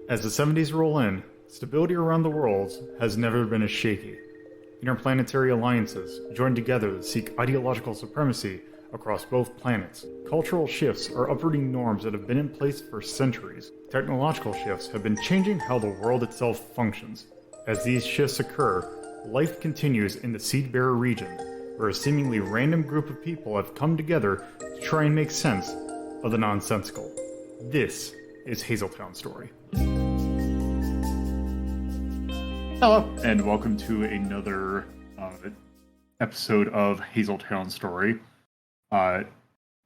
As the 70s roll in, stability around the world has never been as shaky. Interplanetary alliances join together to seek ideological supremacy across both planets. Cultural shifts are uprooting norms that have been in place for centuries. Technological shifts have been changing how the world itself functions. As these shifts occur, life continues in the Seedbearer region, where a seemingly random group of people have come together to try and make sense of the nonsensical. This is Hazeltown Story. Hello, and welcome to another episode of Hazeltown Story.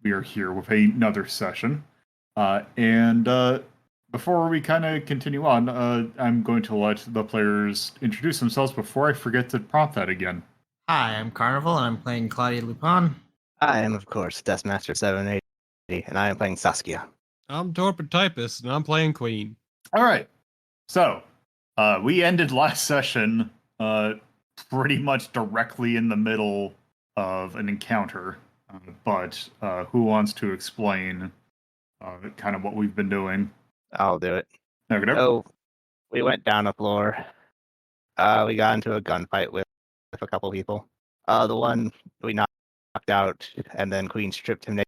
We are here with another session. And before we kind of continue on, I'm going to let the players introduce themselves before I forget to prompt that again. Hi, I'm Carnival, and I'm playing Claudia Lupin. I am, of course, Deathmaster 780, and I am playing Saskia. I'm TorpidTypist, and I'm playing Queen. All right. So, we ended last session pretty much directly in the middle of an encounter. But who wants to explain kind of what we've been doing? I'll do it. Okay. So, we went down the floor. We got into a gunfight with a couple people. The one we knocked out, and then Queen stripped him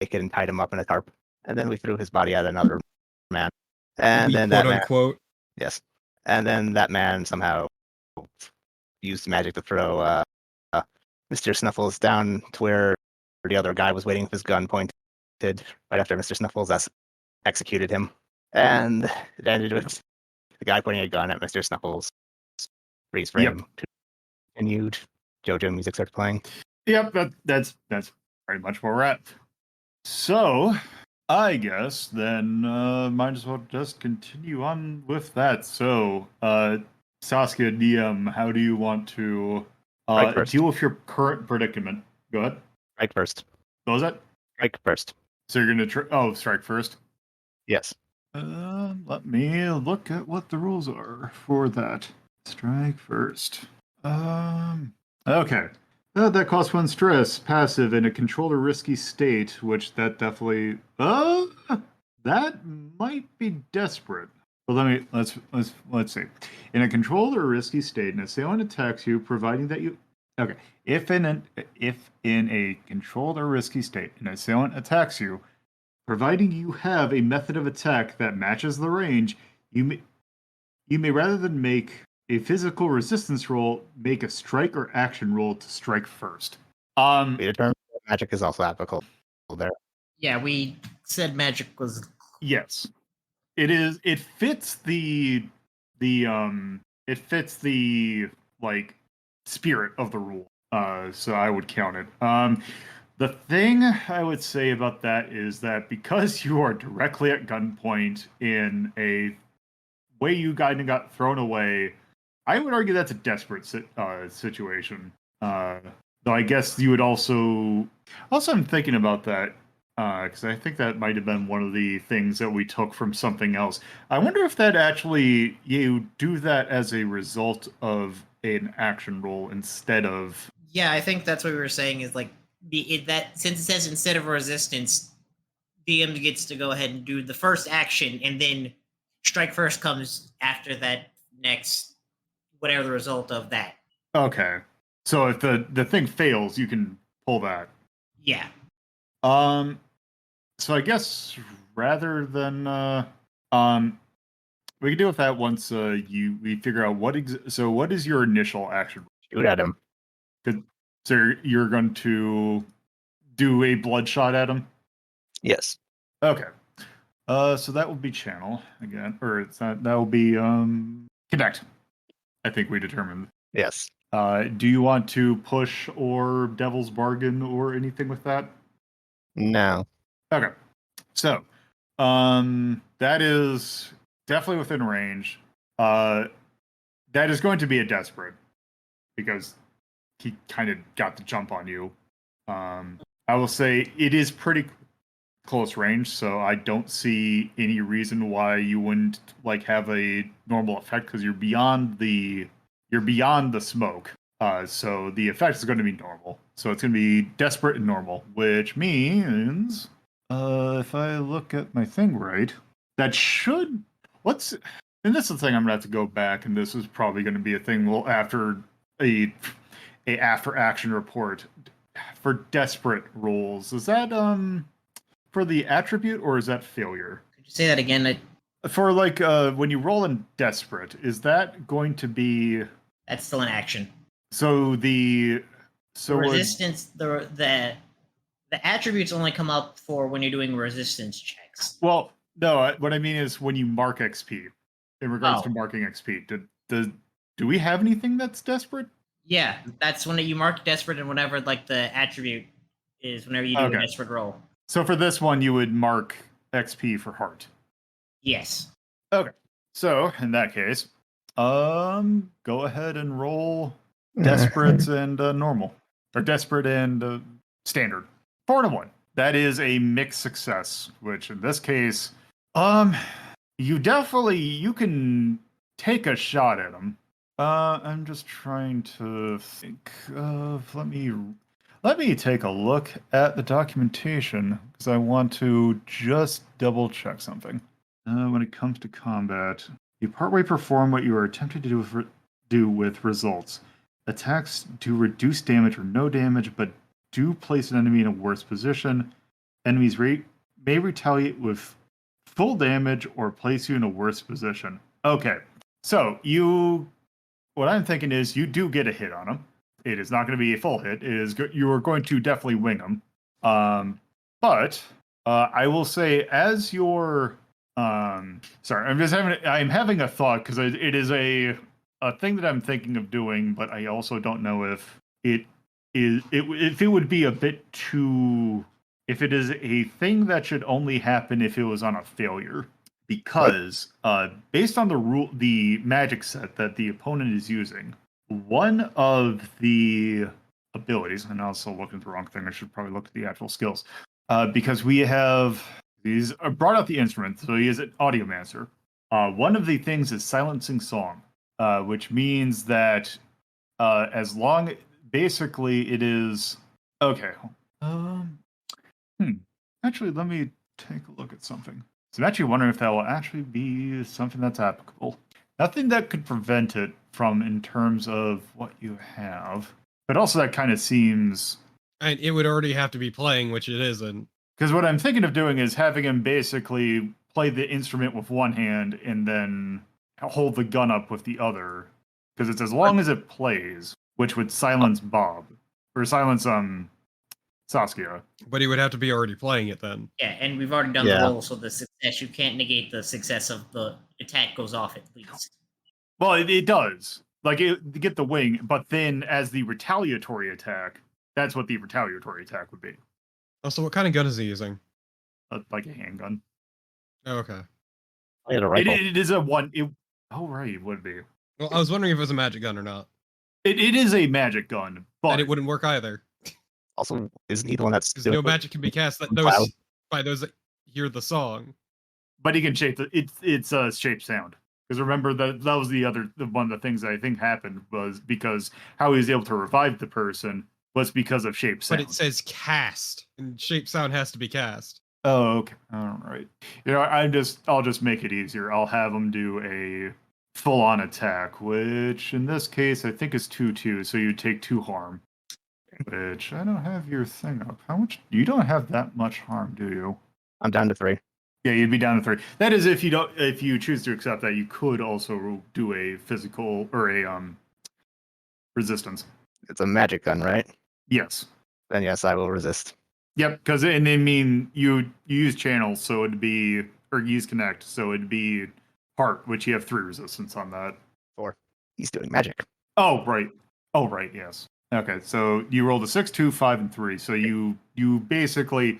naked and tied him up in a tarp. And then we threw his body at another man. And then that man, Unquote. yes. And then that man somehow used magic to throw Mr. Snuffles down to where the other guy was waiting with his gun pointed right after Mr. Snuffles executed him. And it ended with the guy pointing a gun at Mr. Snuffles. Freeze frame. Continued. JoJo music starts playing. Yep, that's pretty much where we're at. So, I guess then might as well just continue on with that. So, Saskia, DM, how do you want to deal with your current predicament? Go ahead. Strike first. What was that? Strike first. So you're going to strike first? Yes. Let me look at what the rules are for that. Strike first. Okay. That costs 1 stress. Passive in a controlled or risky state, which that definitely. That might be desperate. Well, let's see. In a controlled or risky state, an assailant attacks you, providing that you. Okay. If in a controlled or risky state, an assailant attacks you, providing you have a method of attack that matches the range, you may rather than make a physical resistance roll, make a strike or action roll to strike first. We determined that magic is also applicable there. Yeah, we said magic was. Yes, it is. It fits the like spirit of the rule. So I would count it. The thing I would say about that is that because you are directly at gunpoint in a way you kind of got thrown away, I would argue that's a desperate situation. Though I guess you would also I'm thinking about that because I think that might have been one of the things that we took from something else. I wonder if that actually you do that as a result of an action roll instead of. Yeah, I think that's what we were saying is like that since it says instead of a resistance, DM gets to go ahead and do the first action, and then strike first comes after that next. Whatever the result of that. Okay. So if the thing fails, you can pull that. Yeah. So I guess rather than we can deal with that once we figure out what is your initial action? Shoot at him. So you're going to do a bloodshot at him? Yes. Okay. So that will be channel again, or it's not. That will be connect. I think we determined. Yes. Do you want to push or devil's bargain or anything with that? No. Okay. So, that is definitely within range. That is going to be a desperate because he kind of got the jump on you. I will say it is pretty close range, so I don't see any reason why you wouldn't have a normal effect because you're beyond the smoke. So the effect is going to be normal. So it's going to be desperate and normal, which means if I look at my thing right, that should What's and this is the thing I'm gonna have to go back, and this is probably gonna be a thing we'll after a after action report for desperate rolls. Is that for the attribute or is that failure? Could you say that again? For like when you roll in desperate, is that going to be That's still an action. so the The resistance, the attributes only come up for when you're doing resistance checks. well, no, what I mean is when you mark XP. In regards to marking XP, do we have anything that's desperate? Yeah, that's when you mark desperate, and whenever like the attribute is whenever you do a desperate roll. So for this one, you would mark XP for heart. Yes. Okay. So in that case, go ahead and roll desperate and normal, or desperate and standard. 4 and a 1. That is a mixed success, which in this case, you can take a shot at him. I'm just trying to think of. Let me take a look at the documentation because I want to just double check something. When it comes to combat, you partway perform what you are attempting to do with results. Attacks do reduce damage or no damage, but do place an enemy in a worse position. Enemies may retaliate with full damage or place you in a worse position. Okay, so what I'm thinking is you do get a hit on him. It is not going to be a full hit. You are going to definitely wing him. But I will say as your sorry, I'm having a thought because it is a thing that I'm thinking of doing, but I also don't know if if it would be a bit too. If it is a thing that should only happen if it was on a failure, because based on the magic set that the opponent is using, one of the abilities, and I also looked at the wrong thing. I should probably look at the actual skills, because we have these brought out the instrument. So he is an audiomancer. One of the things is silencing song, which means that basically it is okay. Actually, let me take a look at something. So I'm actually wondering if that will actually be something that's applicable. Nothing that could prevent it from in terms of what you have. But also that kind of seems... And it would already have to be playing, which it isn't. Because what I'm thinking of doing is having him basically play the instrument with one hand and then hold the gun up with the other. Because it's as long as it plays, which would silence Bob. Or silence Saskia. But he would have to be already playing it then. Yeah, and we've already done the roll, so the success, you can't negate the success of the attack goes off at least. Well, it does. Like, to get the wing, but then as the retaliatory attack, that's what the retaliatory attack would be. Oh, so what kind of gun is he using? Like a handgun. Oh, okay. It is a one... right, it would be. Well, I was wondering if it was a magic gun or not. It is a magic gun, but... And it wouldn't work either. Also, isn't he the one that's... Because no magic can be cast by those that hear the song. But he can shape it's a shape sound. Because remember that was one of the things that I think happened was because how he was able to revive the person was because of shape sound. But it says cast, and shape sound has to be cast. Oh, okay. All right. I'll just make it easier. I'll have him do a full-on attack, which in this case I think is 2/2, so you take 2 harm. Which I don't have your thing up. How much? You don't have that much harm, do you? I'm down to 3. Yeah, you'd be down to 3. That is if you choose to accept that, you could also do a physical or a resistance. It's a magic gun, right? Yes. Then yes, I will resist. Yep, because you use channels, so it'd be use connect, so it'd be heart, which you have 3 resistance on that. 4. He's doing magic. Oh right. Yes. Okay, so you rolled a 6, 2, 5, and 3. So you basically,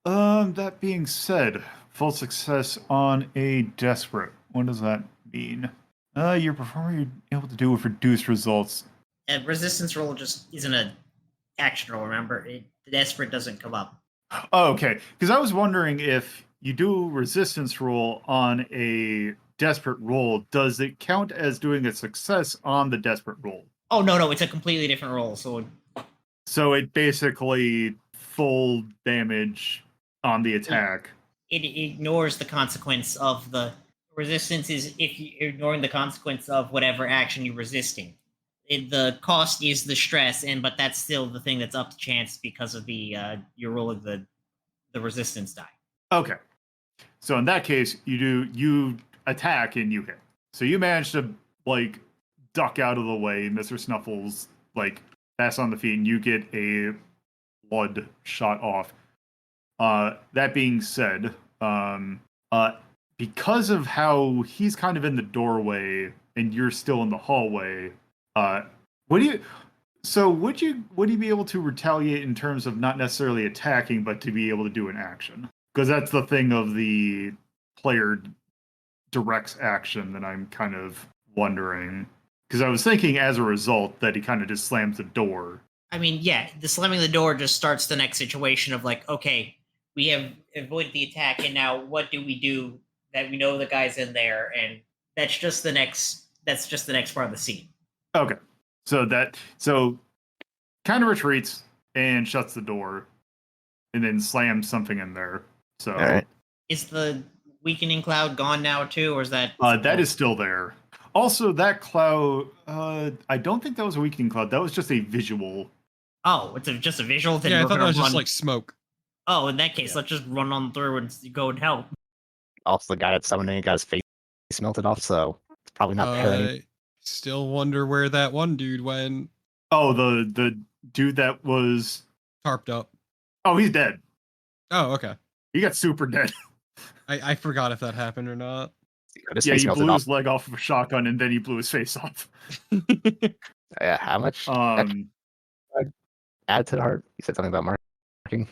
that being said, full success on a desperate. What does that mean? Your performer you're able to do with reduced results. A resistance roll just isn't an action roll. Remember, the desperate doesn't come up. Oh, okay, because I was wondering if you do resistance roll on a desperate roll, does it count as doing a success on the desperate roll? Oh, no, it's a completely different roll. So it basically full damage on the attack. It ignores the consequence of the resistance is if you're ignoring the consequence of whatever action you're resisting. The cost is the stress, but that's still the thing that's up to chance because of the you're rolling the resistance die. Okay. So in that case, you attack and you hit. So you manage to like duck out of the way. Mr. Snuffles like pass on the feet, and you get a blood shot off. That being said, because of how he's kind of in the doorway and you're still in the hallway, would you be able to retaliate in terms of not necessarily attacking, but to be able to do an action? Because that's the thing of the player directs action that I'm kind of wondering. Because I was thinking as a result that he kind of just slams the door. I mean, yeah, the slamming the door just starts the next situation of like, okay, we have avoided the attack, and now what do we do that we know the guy's in there, and that's just the next part of the scene. Okay. So kind of retreats and shuts the door and then slams something in there. So All right. Is the weakening cloud gone now too, or is that that is still there. Also, that cloud, I don't think that was a weakening cloud. That was just a visual. Oh, it's just a visual thing. Yeah, I We're thought that gonna was just run- like smoke. Oh, in that case, let's just run on through and go and help. Also, the guy that's summoning got his face melted off, so it's probably not there anymore. Still wonder where that one dude went. Oh, the dude that was Tarped up. Oh, he's dead. Oh, okay. He got super dead. I forgot if that happened or not. His Yeah, face you melted blew off. his leg off of a shotgun and then he blew his face off. Yeah, how much? Add to the heart. You said something about marking.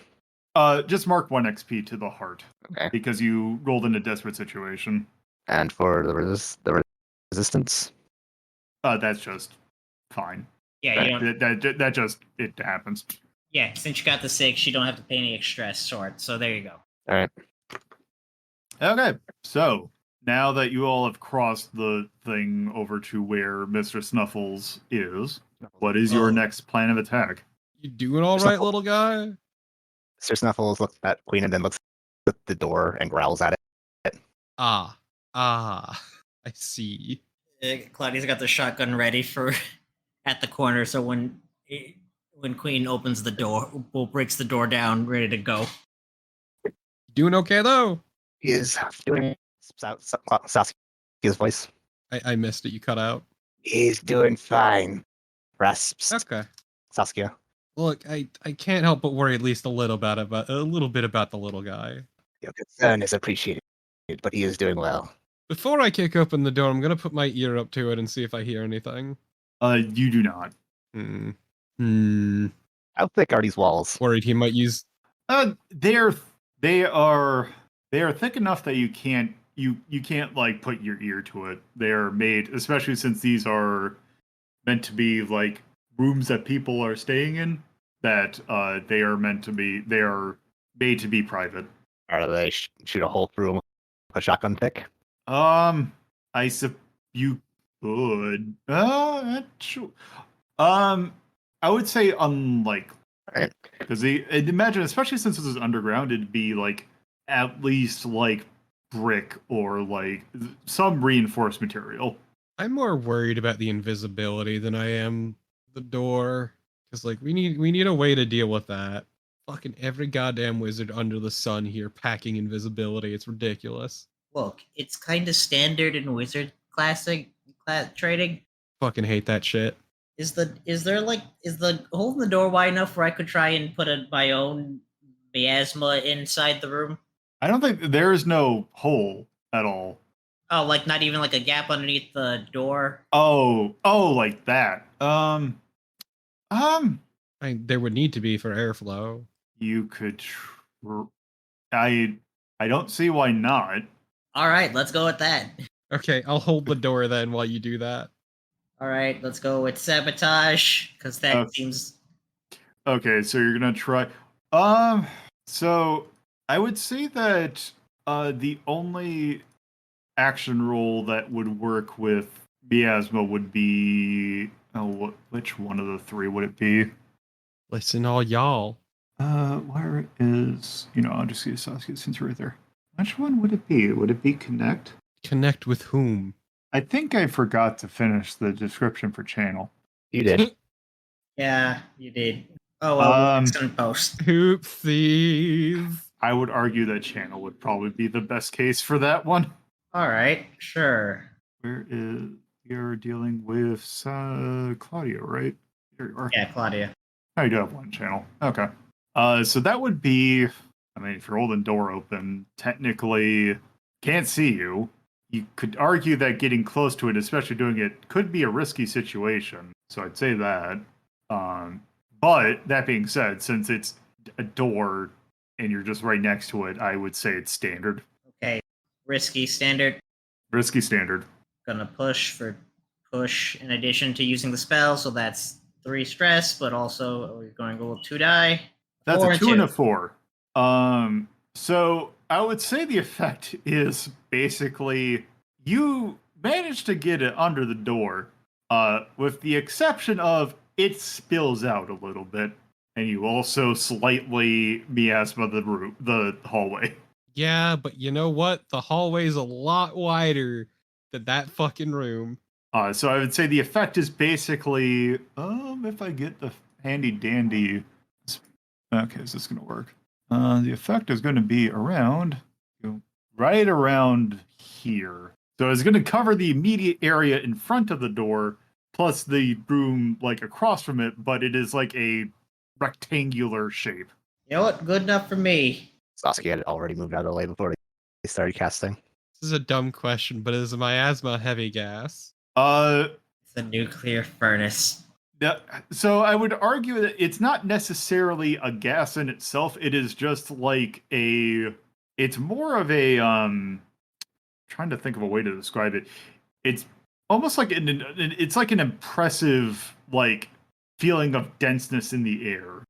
Just mark 1 XP to the heart. Okay. Because you rolled in a desperate situation. And for the resistance. That's just fine. Yeah, you don't. That just it happens. Yeah, since you got the 6, you don't have to pay any extra sort. So there you go. All right. Okay, so now that you all have crossed the thing over to where Mr. Snuffles is, what is your next plan of attack? You doing all right, little guy? Sir Snuffles looks at Queen and then looks at the door and growls at it. I see. Claudia's got the shotgun ready for at the corner, so when Queen opens the door, Bull breaks the door down, ready to go. Doing okay though? He is doing Saskia's voice. I missed it. You cut out. He's doing fine. Rasps. Okay. Saskia. Look, I can't help but worry at least a little bit about the little guy. Your concern is appreciated, but he is doing well. Before I kick open the door, I'm gonna put my ear up to it and see if I hear anything. You do not. How thick are these walls? Worried he might use. They are thick enough that you can't like put your ear to it. They are made, especially since these are meant to be like rooms that people are staying in. That they are made to be private. Or do they shoot a hole through a shotgun pick? You could. Sure. I would say unlikely. Right. Because imagine, especially since this is underground, it'd be like at least like brick or like some reinforced material. I'm more worried about the invisibility than I am the door, because like we need a way to deal with that. Fucking every goddamn wizard under the sun here packing invisibility. It's ridiculous. Look, it's kind of standard in wizard class trading. Fucking hate that shit. Is the hole in the door wide enough where I could try and put my own miasma inside the room? I don't think there is no hole at all. Oh, like not even like a gap underneath the door? Oh, like that. There would need to be for airflow. You could. I don't see why not. All right, let's go with that. Okay, I'll hold the door then while you do that. All right, let's go with sabotage because that seems. Okay, so you're gonna try. So I would say that the only action role that would work with miasma would be which one of the 3 would it be? Listen, all y'all. Where is I'll just use Saskia since you're right there. Which one would it be? Would it be connect? Connect with whom? I think I forgot to finish the description for channel. You did. Yeah, you did. Oh well, Um, it's gonna post. Oopsies. I would argue that channel would probably be the best case for that one. All right, sure. Where is you're dealing with Claudia, right? There you are. Yeah, Claudia. Oh, you do have one channel. Okay. So that would be, I mean, if you're holding door open, technically can't see you. You could argue that getting close to it, especially doing it, could be a risky situation. So I'd say that. But that being said, since it's a door and you're just right next to it, I would say it's standard. Okay, risky standard. Risky standard. Gonna push in addition to using the spell, so that's 3 stress, but also we're going to go with 2 die. That's 4 a and 2 and 2. a 4. So I would say the effect is basically you manage to get it under the door, with the exception of it spills out a little bit, and you also slightly miasma the hallway. Yeah, but you know what? The hallway's a lot wider than that fucking room. So I would say the effect is basically, if I get the handy dandy. Okay, is this going to work? The effect is going to be around, right around here. So it's going to cover the immediate area in front of the door, plus the room like across from it, but it is like a rectangular shape. You know what? Good enough for me. Sasuke had already moved out of the way before they started casting. This is a dumb question, but is miasma heavy gas? It's a nuclear furnace. So I would argue that it's not necessarily a gas in itself. It is just like it's more of a trying to think of a way to describe it. It's almost like it's like an impressive like feeling of denseness in the air.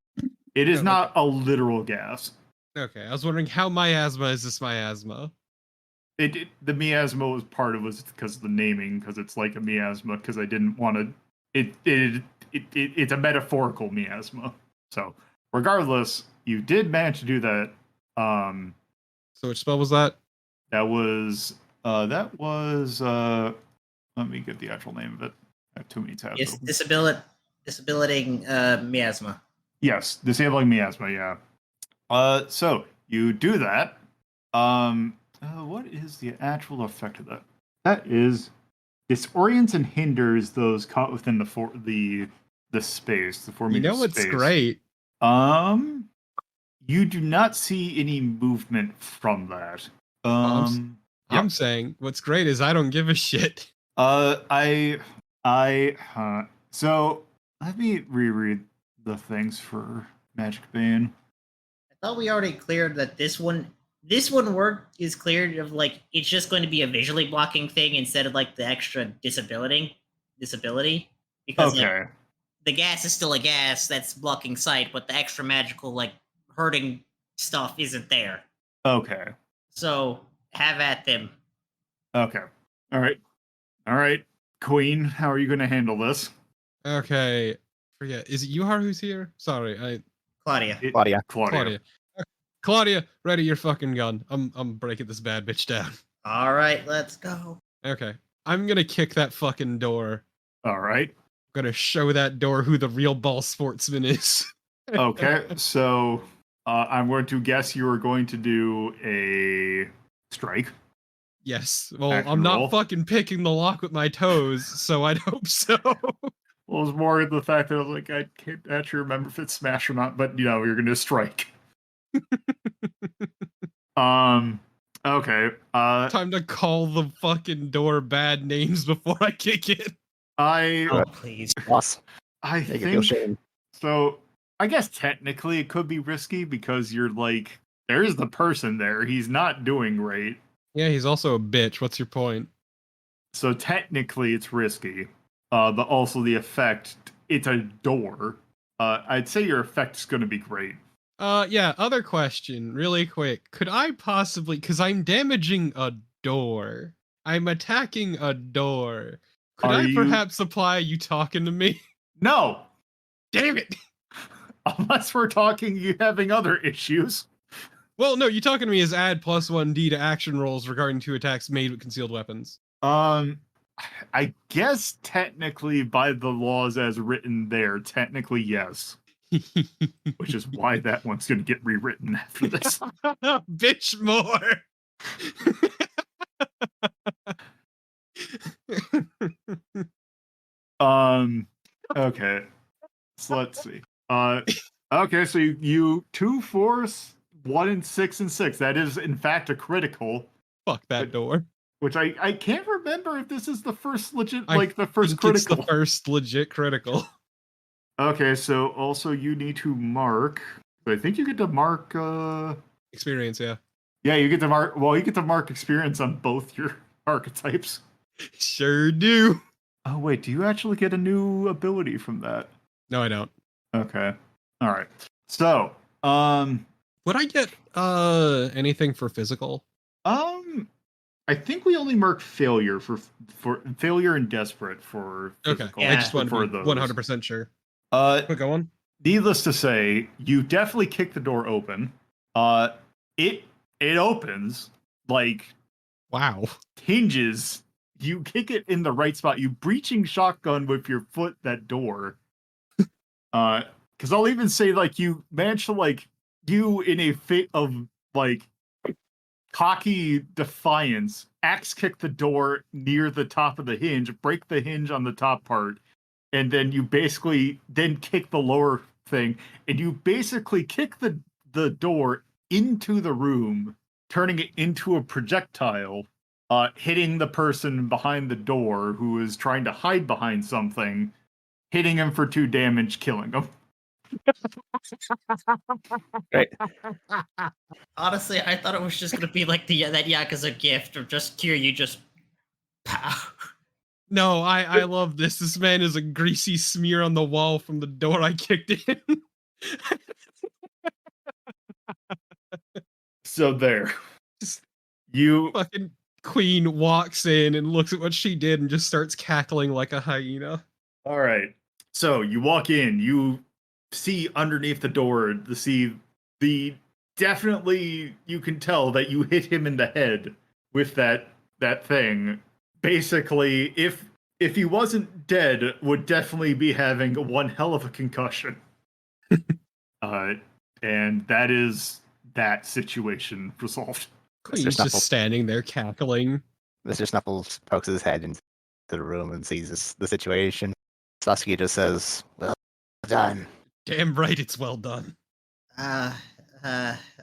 It is not a literal gas. Okay, I was wondering how miasma is this miasma? The miasma was part of it was because of the naming, because it's like a miasma, because I didn't want to. It's a metaphorical miasma. So regardless, you did manage to do that. So which spell was that? That was let me get the actual name of it. I have too many tabs. Yes, Open. disabilitating miasma. Yes, disabling miasma, yeah. So you do that. What is the actual effect of that? That is disorients and hinders those caught within the space, the 4 You meter know what's space. great? You do not see any movement from that. I'm saying what's great is I don't give a shit. So let me reread the things for Magic Bane. I thought we already cleared that this one is cleared of like it's just going to be a visually blocking thing instead of like the extra disability because like, the gas is still a gas that's blocking sight, but the extra magical like hurting stuff isn't there. Okay. So have at them. Okay. All right. Queen, how are you going to handle this? Okay, forget. Is it Yuhar who's here? Sorry, Claudia. Claudia. Claudia. Claudia, ready your fucking gun. I'm breaking this bad bitch down. All right, let's go. Okay, I'm gonna kick that fucking door. All right. I'm gonna show that door who the real ball sportsman is. Okay, so I'm going to guess you are going to do a strike. Yes. Well, Action I'm not roll. fucking picking the lock with my toes, so I'd hope so. Well, it's more the fact that I was like, I can't actually remember if it's smash or not, but you're going to strike. Okay. Time to call the fucking door bad names before I kick it. Oh, please. Boss. I Make it feel think shame. so. I guess technically it could be risky because you're like, there's the person there. He's not doing great. Yeah, he's also a bitch. What's your point? So technically it's risky. But also the effect, it's a door. I'd say your effect's going to be great. Yeah, other question, really quick. Could I possibly, because I'm damaging a door, I'm attacking a door. Could Are I you- perhaps apply you talking to me? No! Damn it! Unless we're talking you having other issues. Well, no, you talking to me is add +1d to action rolls regarding 2 attacks made with concealed weapons. I guess technically by the laws as written there, technically yes. Which is why that one's going to get rewritten after this. Bitch more. Okay. So let's see. Okay, so you 2 4s, 1 and 6 and 6. That is in fact a critical. Fuck that door. Which I can't remember if this is the first legit, I the first think critical. It's the first legit critical. Okay, so also you need to mark. I think you get to mark. Experience, yeah. Yeah, you get to mark. Well, you get to mark experience on both your archetypes. Sure do. Oh wait, do you actually get a new ability from that? No, I don't. Okay. All right. So, would I get anything for physical? I think we only mark failure for failure and desperate for physical. Okay. I just want to be 100% sure. But go on. Needless to say, you definitely kick the door open. It opens like wow. Hinges. You kick it in the right spot. You breaching shotgun with your foot that door. Because I'll even say like you managed to like you in a fit of like cocky defiance, axe kick the door near the top of the hinge, break the hinge on the top part, and then you basically then kick the lower thing, and you basically kick the door into the room, turning it into a projectile, hitting the person behind the door who is trying to hide behind something, hitting him for 2 damage, killing him. Great. Honestly, I thought it was just gonna be like that Yakuza gift of just Kiryu just pow. No, I love this. This man is a greasy smear on the wall from the door I kicked in. So there. Just You fucking queen walks in and looks at what she did and just starts cackling like a hyena. all right. So you walk in, you see underneath the door, definitely you can tell that you hit him in the head with that thing. Basically, if he wasn't dead, would definitely be having one hell of a concussion. And that is that situation resolved. Queen's just standing there cackling. Mr. Snuffles pokes his head into the room and sees the situation. Sasuke just says, "Well done." Damn right it's well done.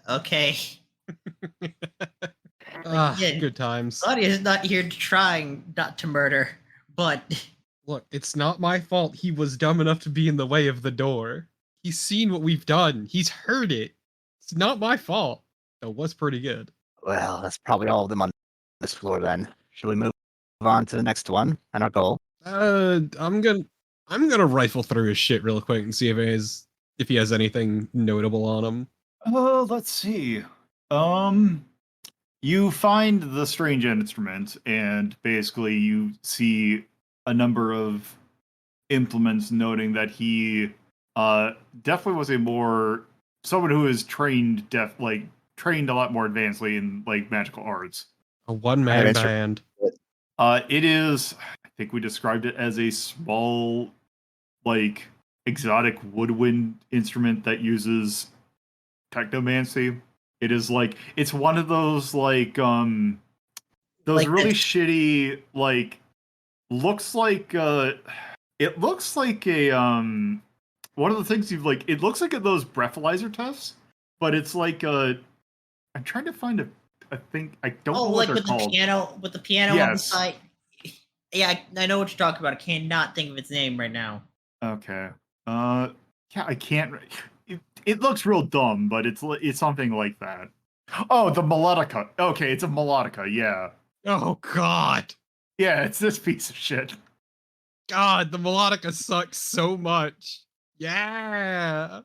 Okay. Yeah, good times. Claudia's not here trying not to murder, but look, it's not my fault he was dumb enough to be in the way of the door. He's seen what we've done. He's heard it. It's not my fault. It was pretty good. Well, that's probably all of them on this floor then. Should we move on to the next one and our goal? I'm gonna rifle through his shit real quick and see if he has anything notable on him. Let's see. You find the strange instrument, and basically you see a number of implements noting that he definitely was someone who is trained a lot more advancedly in like magical arts. A one-man band. It is, I think we described it as a small, like, exotic woodwind instrument that uses technomancy. It is like, it's one of those like really shitty, like, looks like it looks like a one of the things it looks like those breathalyzer tests, but it's like I'm trying to find a thing. I don't know what they're called. With the piano on the side. Yeah, I know what you're talking about. I cannot think of its name right now. Okay. Yeah, I can't. It looks real dumb, but it's something like that. Oh, the melodica. Okay, it's a melodica. Yeah. Oh God. Yeah, it's this piece of shit. God, the melodica sucks so much. Yeah.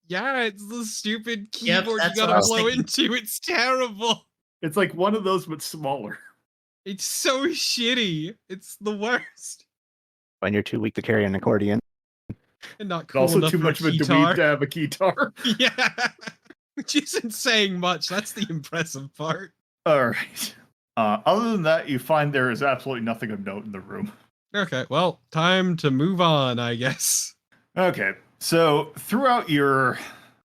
Yeah, it's the stupid keyboard you gotta blow into. It's terrible. It's like one of those, but smaller. It's so shitty. It's the worst. When you're too weak to carry an accordion. And not cool also enough too for much a of a dweeb to have a guitar. Yeah. Which isn't saying much. That's the impressive part. All right. Other than that, you find there is absolutely nothing of note in the room. Okay, well, time to move on, I guess. Okay, so throughout your,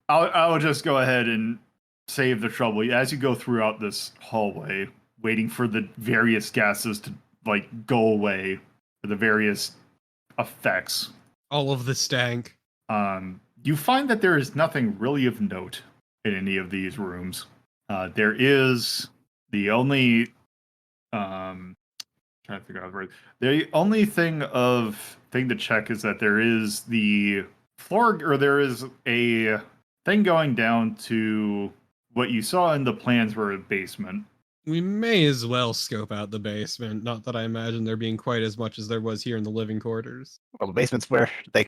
I'll just go ahead and save the trouble as you go throughout this hallway, waiting for the various gases to like go away, for the various effects. All of the stank. You find that there is nothing really of note in any of these rooms. There is the only trying to figure out the word. The only thing to check is that there is the floor, or there is a thing going down to what you saw in the plans were a basement. We may as well scope out the basement. Not that I imagine there being quite as much as there was here in the living quarters. Well, the basement's where they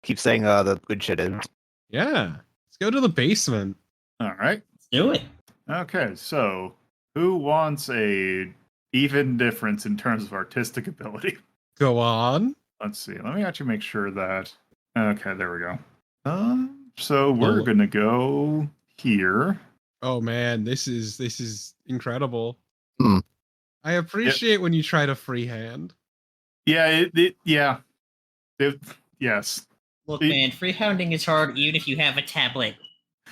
keep saying the good shit is. Yeah, let's go to the basement. All right. Let's do it. Okay, so who wants a even difference in terms of artistic ability? Go on. Let's see. Let me actually make sure that. Okay, there we go. So we're Oh. gonna go here. Oh man, this is incredible. Hmm. I appreciate when you try to freehand. Yeah, yes. Look, man, freehanding is hard even if you have a tablet.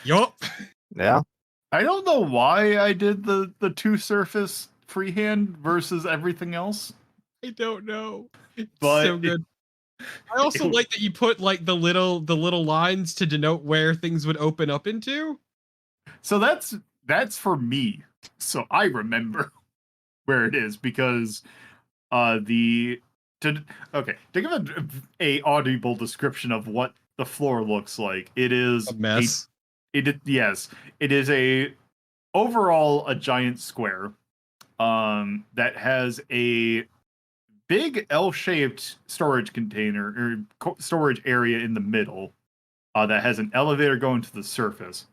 Yup. Yeah. I don't know why I did the two surface freehand versus everything else. I don't know. It's But so good. I also like that you put like the little lines to denote where things would open up into. So that's for me. So I remember where it is because to give a audible description of what the floor looks like. It is A mess. Yes, it is overall a giant square that has a big L-shaped storage container or storage area in the middle that has an elevator going to the surface.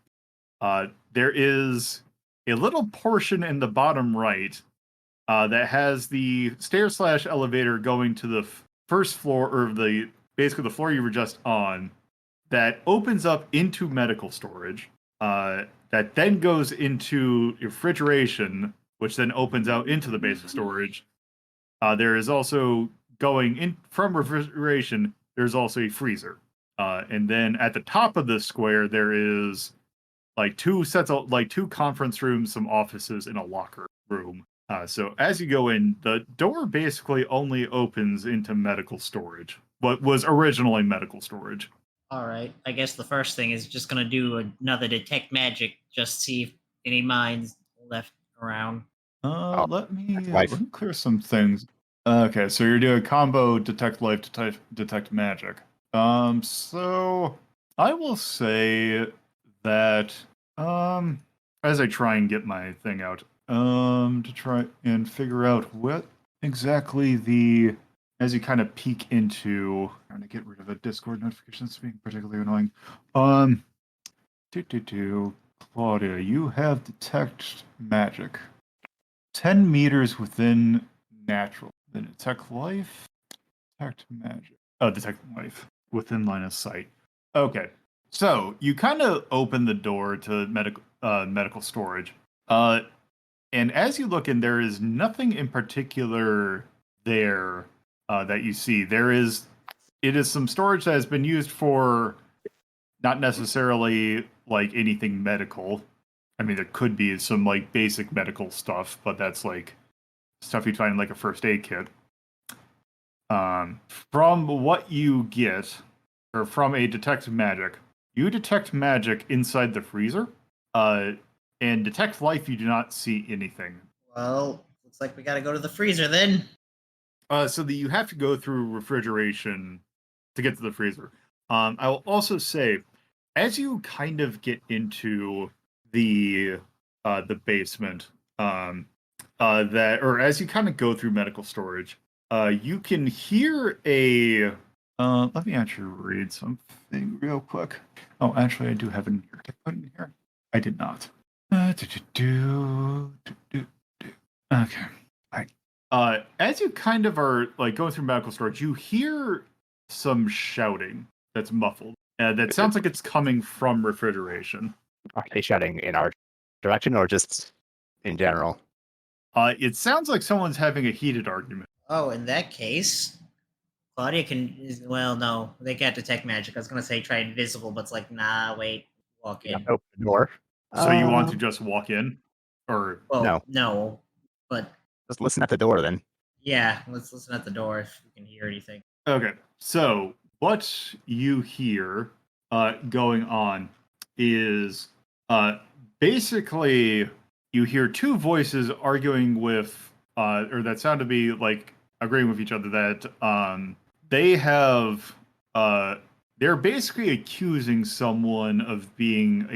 There is a little portion in the bottom right that has the stair/elevator going to the first floor, or basically the floor you were just on, that opens up into medical storage. That then goes into refrigeration, which then opens out into the basic storage. There is also going in from refrigeration. There's also a freezer, and then at the top of the square there is like two conference rooms, some offices, and a locker room. So as you go in, the door basically only opens into medical storage, what was originally medical storage. All right. I guess the first thing is just gonna do another detect magic, just see if any minds left around. Let me life. clear some things. Okay, so you're doing combo detect life, detect magic. So I will say that as I try and get my thing out, to try and figure out what exactly as you kind of peek into, trying to get rid of a Discord notification that's being particularly annoying. Claudia, you have detect magic. 10 meters within natural. Then detect life. Detect magic. Oh, detect life. Within line of sight. Okay. So you kind of open the door to medical storage. And as you look in, there is nothing in particular there that you see. It is some storage that has been used for not necessarily like anything medical. I mean, there could be some like basic medical stuff, but that's like stuff you'd find in like a first aid kit. From what you get, or from a detect magic, you detect magic inside the freezer. And detect life, you do not see anything. Well, looks like we gotta go to the freezer then. So that you have to go through refrigeration to get to the freezer. I will also say, as you kind of get into the basement, as you kind of go through medical storage, you can hear a. Let me actually read something real quick. Oh, actually, I do have it in here. Did I put it in here? I did not. Okay. As you kind of are like going through medical storage, you hear some shouting that's muffled. That sounds like it's coming from refrigeration. Are they shouting in our direction or just in general? It sounds like someone's having a heated argument. Oh, in that case, Claudia can. Well, no, they can't detect magic. I was gonna say try invisible, but it's like, nah, wait, walk You have in. to open the door. So you want to just walk in, or Well, No. no, but Just listen at the door then. yeah, let's listen at the door if we can hear anything. okay? So what you hear going on is basically you hear two voices arguing with, or that sound to be like agreeing with each other that they have they're basically accusing someone of being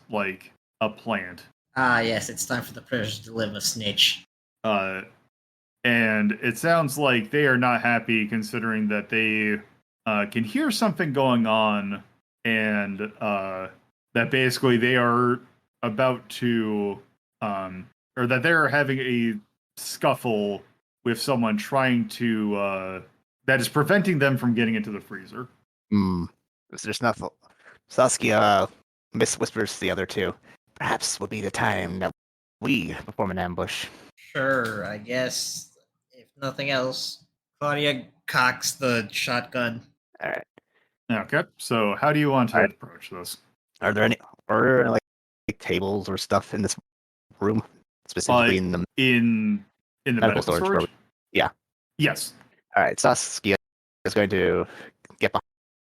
like a plant. Ah, yes, it's time for the prisoner to live a snitch. And it sounds like they are not happy considering that they can hear something going on and that basically they are about to, or that they're having a scuffle with someone trying to, that is preventing them from getting into the freezer. Mr. Snuffle. Saskia whispers to the other two. Perhaps would be the time that we perform an ambush. Sure, I guess. If nothing else, Claudia cocks the shotgun. All right. Okay, so how do you want to Alright. approach this? Are there like tables or stuff in this room, specifically in the In the medical storage? where yeah. Yes. All right. Saskia is going to get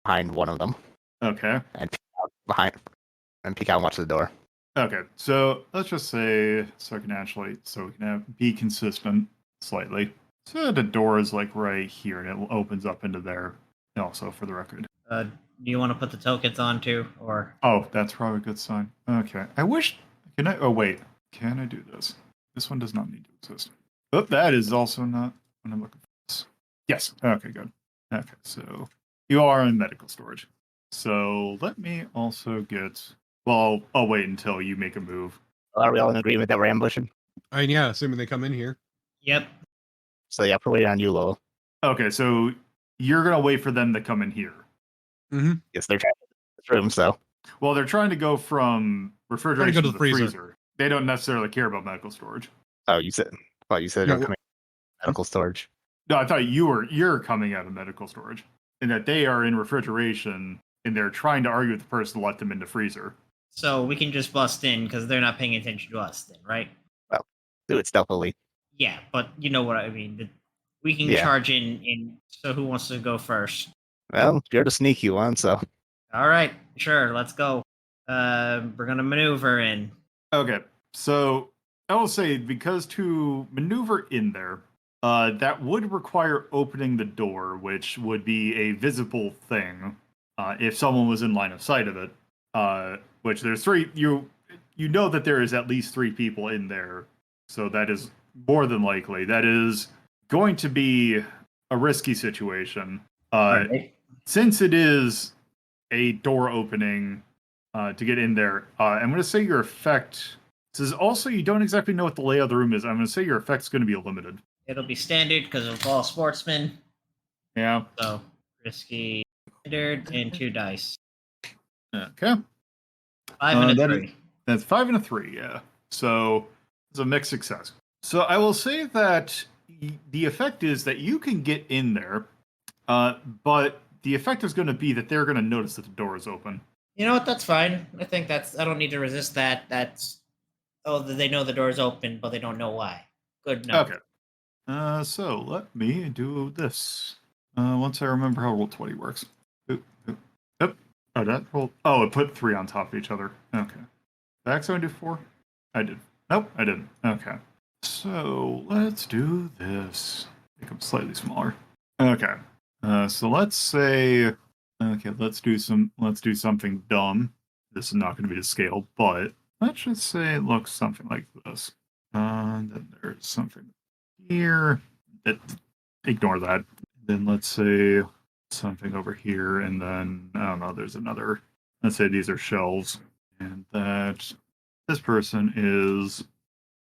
behind one of them Okay. and peek out and watch the door. Okay, so let's just say so we can be consistent slightly. So the door is like right here, and it opens up into there. Also, for the record. Do you want to put the tokens on too, or? Oh, that's probably a good sign. Okay, I wish. Can I? Oh wait, can I do this? This one does not need to exist. Oh, that is also not what I'm looking for. This. Yes. Okay, good. Okay, so you are in medical storage. So let me also get. Well, I'll wait until you make a move. Are we all in agreement that we're ambushing? I mean, yeah, assuming they come in here. Yep. So yeah, we're waiting on you, Lolo. Okay, so you're gonna wait for them to come in here. Mm-hmm. Yes, they're trying to get this room, so. Well, they're trying to go from refrigeration to to the the freezer. freezer. They don't necessarily care about medical storage. Oh, you said Yeah, they're coming medical storage. No, I thought you're coming out of medical storage, and that they are in refrigeration, and they're trying to argue with the person to let them in the freezer. So we can just bust in because they're not paying attention to us, then, right? Do it stealthily. Yeah, but you know what I mean. We can Yeah. charge in. So who wants to go first? Well, you're the sneaky one, so. All right, sure, let's go. We're gonna maneuver in. Okay, so I will say because to maneuver in there, that would require opening the door, which would be a visible thing if someone was in line of sight of it. Which there's three. You know that there is at least three people in there, so that is more than likely. That is going to be a risky situation. Right. Since it is a door opening to get in there, I'm going to say your effect. Says also you don't exactly know what the layout of the room is. I'm going to say your effect's going to be limited. It'll be standard because it's all sportsmen. Yeah. So risky, standard, and 2 dice. Okay. 5 and a that 3. That's 5 and a 3. Yeah. So it's a mixed success. So I will say that the effect is that you can get in there, but the effect is going to be that they're going to notice that the door is open. You know what? That's fine. I think I don't need to resist that. They know the door's open, but they don't know why. Good enough. Okay. So let me do this. Once I remember how Roll20 works. Yep. Oh, that roll. Oh, it put 3 on top of each other. Okay. Did I actually do 4? I did. Nope, I didn't. Okay. So let's do this. Make them slightly smaller. Okay. So let's say. Okay, let's do something dumb. This is not going to be to scale, but let's just say it looks something like this. Then there's something here. Ignore that. Then let's say something over here, and then I don't know. There's another. Let's say these are shelves, and that this person is.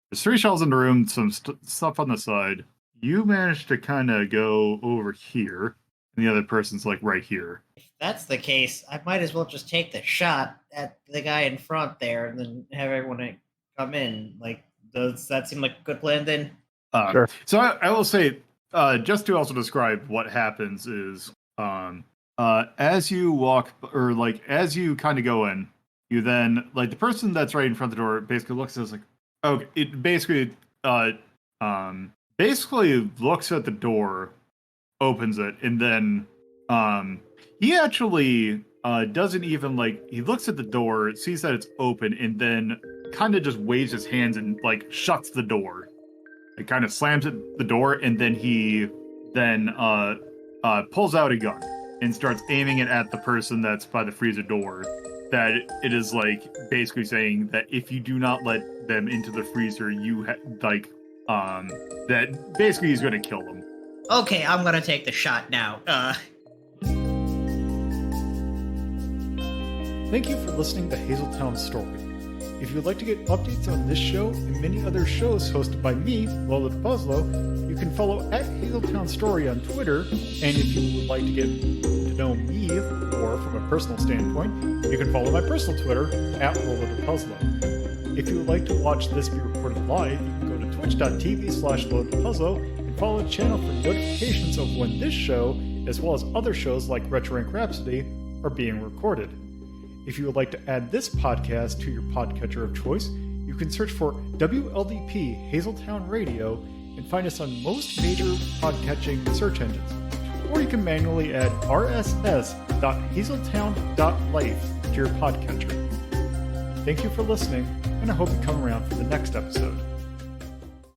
There's 3 shelves in the room. Some stuff on the side. You managed to kind of go over here. and the other person's like right here. If that's the case, I might as well just take the shot at the guy in front there and then have everyone come in. Like, does that seem like a good plan then? Sure. So I will say, just to also describe what happens is, as you walk, or like as you kind of go in, you then, like, the person that's right in front of the door basically looks at us like, okay, it basically looks at the door, opens it, and then he actually doesn't even, like, he looks at the door, sees that it's open, and then kind of just waves his hands and like shuts the door. It kind of slams at the door, and then he pulls out a gun and starts aiming it at the person that's by the freezer door. That it is like basically saying that if you do not let them into the freezer, that basically he's going to kill them. Okay, I'm gonna take the shot now. Thank you for listening to Hazeltown Story. If you would like to get updates on this show and many other shows hosted by me, LoloDePuzlo, you can follow at Hazeltown Story on Twitter, and if you would like to get to know me more from a personal standpoint, you can follow my personal Twitter at LoloDePuzlo. If you would like to watch this be recorded live, you can go to twitch.tv/LoloDePuzlo and follow the channel for notifications of when this show, as well as other shows like Retro Rank Rhapsody, are being recorded. If you would like to add this podcast to your podcatcher of choice, you can search for WLDP Hazeltown Radio and find us on most major podcatching search engines. Or you can manually add rss.hazeltown.life to your podcatcher. Thank you for listening, and I hope you come around for the next episode.